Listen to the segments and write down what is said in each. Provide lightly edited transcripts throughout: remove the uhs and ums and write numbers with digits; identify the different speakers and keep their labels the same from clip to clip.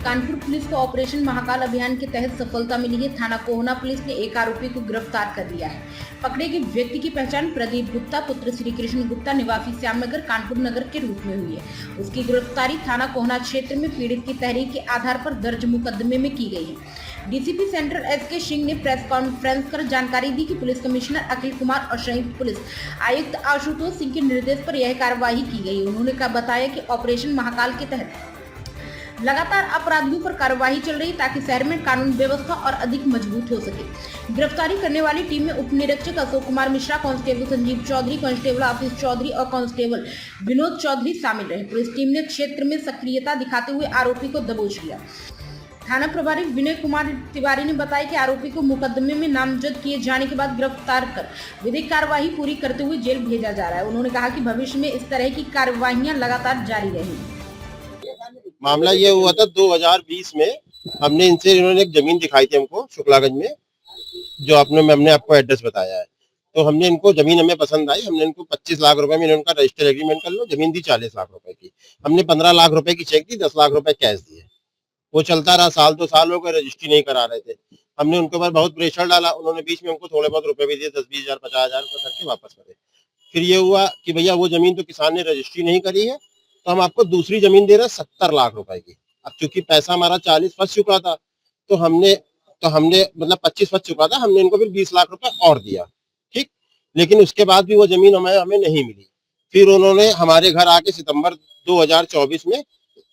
Speaker 1: Kanpur police को operation Mahakal अभियान के तहत सफलता मिली है। थाना कोहना पुलिस ने एक आरोपी को गिरफ्तार कर लिया है। पकड़े गए व्यक्ति की पहचान प्रदीप गुप्ता पुत्र श्री कृष्ण गुप्ता निवासी श्यामनगर कानपुर नगर के रूप में हुई है। उसकी गिरफ्तारी थाना कोहना क्षेत्र में पीड़ित की तहरीर के आधार पर दर्ज मुकदमे में की गई है। DCP central SK. सिंह ने प्रेस कॉन्फ्रेंस कर जानकारी दी कि पुलिस कमिश्नर अखिल कुमार और संयुक्त पुलिस आयुक्त आशुतोष सिंह के निर्देश पर यह कार्रवाई की गई। उन्होंने बताया कि ऑपरेशन महाकाल के तहत लगातार अपराधियों पर कार्रवाई चल रही ताकि शहर में कानून व्यवस्था और अधिक मजबूत हो सके। गिरफ्तारी करने वाली टीम में उप निरीक्षक अशोक कुमार मिश्रा, कांस्टेबल संजीव चौधरी, कांस्टेबल आशीष चौधरी और कांस्टेबल विनोद चौधरी शामिल रहे। पुलिस टीम ने क्षेत्र में सक्रियता दिखाते हुए आरोपी को दबोच लिया। थाना प्रभारी विनय कुमार तिवारी ने बताया कि आरोपी को मुकदमे में नामजद किए जाने के बाद गिरफ्तार कर विधिक कार्यवाही पूरी करते हुए जेल भेजा जा रहा है। उन्होंने कहा कि भविष्य में इस तरह की कार्यवाहियां लगातार जारी रहेंगी।
Speaker 2: मामला ये हुआ था 2020 में, हमने इनसे इन्होंने एक जमीन दिखाई थी हमको शुक्लागंज में, जो हमने आपको एड्रेस बताया है। तो हमने इनको जमीन हमें पसंद आई, हमने इनको 25 लाख रुपए में इनका रजिस्टर एग्रीमेंट कर लो। जमीन दी 40 लाख रुपए की, हमने 15 लाख रुपए की चेक दी, 10 लाख रुपए कैश दिए। वो चलता रहा, साल 2 साल हो गए, रजिस्ट्री नहीं करा रहे थे। हमने उनके ऊपर बहुत प्रेशर डाला, उन्होंने बीच में हमको थोड़े बहुत रुपए भी दिए, 10-20 हजार 50 हजार रुपए करके वापस करे। फिर ये हुआ कि भैया वो जमीन तो किसान ने रजिस्ट्री नहीं करी है, तो हम आपको दूसरी जमीन दे रहे हैं 70 लाख रुपए की। अब चूंकि पैसा हमारा 40 फंस चुका था, तो हमने मतलब 25 फंस चुका था, हमने इनको फिर 20 लाख रुपए और दिया, ठीक। लेकिन उसके बाद भी वो जमीन हमें नहीं मिली। फिर उन्होंने हमारे घर आके सितंबर 2024 में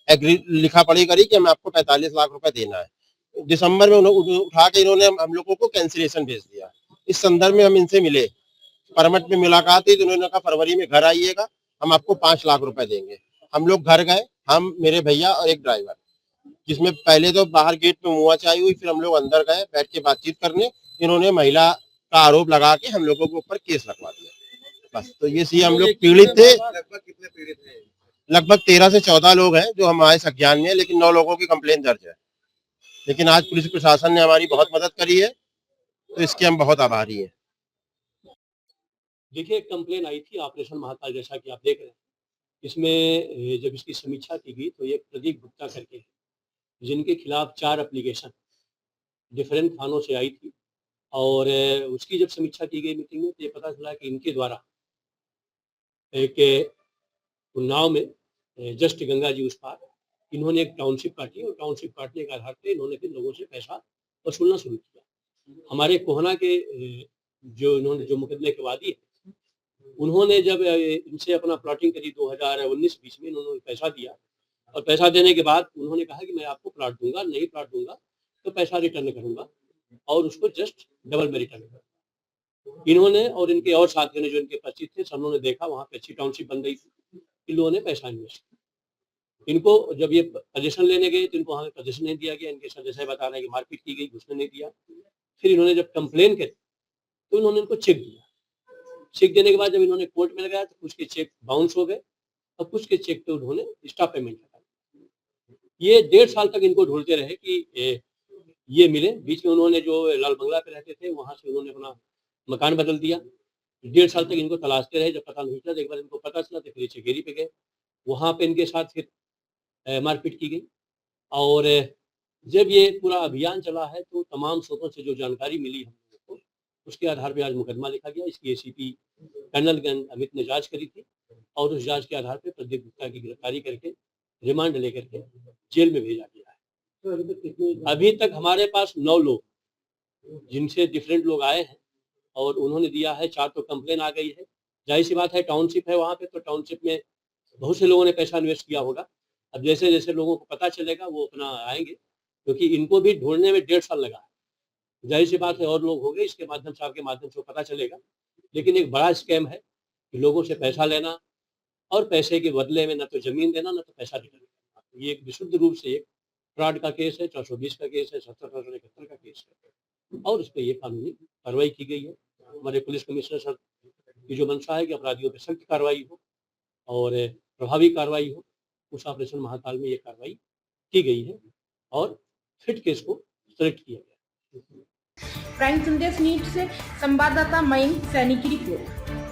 Speaker 2: लिखा पढ़ी करी कि हमें आपको 45 लाख रुपए देना है। दिसंबर में उठा के इन्होंने हम लोगों को कैंसिलेशन भेज दिया। इस संदर्भ में हम इनसे मिले, परमिट में मुलाकात हुई, तो उन्होंने कहा फरवरी में घर आइएगा, हम आपको 5 लाख रुपए देंगे। हम लोग घर गए, हम, मेरे भैया और एक ड्राइवर, जिसमें पहले तो बाहर गेट पे मुआ चाई हुई, फिर हम लोग अंदर गए बैठ के बातचीत करने। इन्होंने महिला का आरोप लगा के हम लोगों के ऊपर केस लगवा दिया। बस, तो ये सी हम लोग पीड़ित थे।
Speaker 3: लगभग कितने पीड़ित हैं?
Speaker 2: लगभग 13 से 14 लोग हैं जो हमारे संज्ञान में है, लेकिन 9 लोगों की कंप्लेन दर्ज है। लेकिन आज पुलिस प्रशासन ने हमारी बहुत मदद करी है, तो इसके हम बहुत आभारी हैं।
Speaker 4: देखिए, एक कंप्लेन आई थी ऑपरेशन महाकाल, जैसा कि आप देख रहे हैं। इसमें जब इसकी समीक्षा की गई तो ये प्रदीप गुप्ता करके, जिनके खिलाफ 4 एप्लीकेशन डिफरेंट थानों से आई थी, और उसकी जब समीक्षा की गई मीटिंग में, तो ये पता चला कि इनके द्वारा एक उन्नाव में जस्ट गंगा जी उस पार इन्होंने एक टाउनशिप काटी, और टाउनशिप काटने के आधार पर इन्होंने फिर लोगों से पैसा वसूलना शुरू किया। हमारे कोहना के जो मुकदमे के वादी है, उन्होंने जब इनसे अपना प्लॉटिंग करी 2019-20 में, इन्होंने पैसा दिया, और पैसा देने के बाद उन्होंने कहा कि मैं आपको प्लॉट दूंगा, नहीं प्लॉट दूंगा तो पैसा रिटर्न करूंगा, और उसको जस्ट डबल में रिटर्न करूंगा। इन्होंने और इनके और साथियों ने, जो इनके परिचित थे, सब ने देखा वहाँ पे अच्छी टाउनशिप बन रही थी, इन लोगों ने पैसा इन्वेस्ट किया। इनको जब ये पोजीशन लेने गए तो इनको वहाँ पोजीशन नहीं दिया गया। इनके सदस्य बता रहे हैं कि मारपीट की गई, घुसने नहीं दिया। फिर इन्होंने जब कंप्लेन करी तो इन्होंने इनको चेक दिया। चेक देने के बाद जब इन्होंने कोर्ट में लगाया तो कुछ के चेक बाउंस हो गए, और कुछ के चेक पे उन्होंने स्टॉप पेमेंट लगा। ये 1.5 साल तक इनको ढूंढते रहे कि ये मिले। बीच में उन्होंने जो लाल बंगला पे रहते थे, वहां से उन्होंने अपना मकान बदल दिया। 1.5 साल तक इनको तलाशते रहे, जब पता नहीं चला, एक बार इनको पता चला तो फिर चकेरी पे गए, वहां पे इनके साथ फिर मारपीट की गई। और जब ये पूरा अभियान चला है तो तमाम स्रोतों से जो जानकारी मिली हम लोगों को, उसके आधार पर आज मुकदमा लिखा गया। इसकी एसीपी कर्नल अमित ने जांच करी थी, और उस जांच के आधार पर प्रदीप गुप्ता की गिरफ्तारी करके रिमांड लेकर के जेल में भेजा गया है। अभी तक हमारे पास 9 लोग, जिनसे डिफरेंट लोग आए हैं, और उन्होंने दिया है 4 तो कंप्लेन आ गई है। जाहिर सी बात है, टाउनशिप है वहाँ पे, तो टाउनशिप में बहुत से लोगों ने पैसा इन्वेस्ट किया होगा। अब जैसे जैसे लोगों को पता चलेगा वो अपना आएंगे, क्योंकि इनको भी ढूंढने में 1.5 साल लगा है। जाहिर सी बात है और लोग होंगे, इसके माध्यम से, आपके माध्यम से पता चलेगा। लेकिन एक बड़ा स्कैम है कि लोगों से पैसा लेना, और पैसे के बदले में न तो जमीन देना, न तो पैसा रिटर्न करना। ये एक विशुद्ध रूप से एक फ्रॉड का केस है, 420 का केस है, 70-71 का केस है, और उस पर ये कानूनी कार्रवाई की गई है। हमारे पुलिस कमिश्नर सर की जो मंशा है कि अपराधियों पर सख्त कार्रवाई हो और प्रभावी कार्रवाई हो, उस ऑपरेशन महाकाल में ये कार्रवाई की गई है, और फिट केस को सेलेक्ट किया गया।
Speaker 1: प्राइम संदेश न्यूज से संवाददाता मयंक सैनी की रिपोर्ट।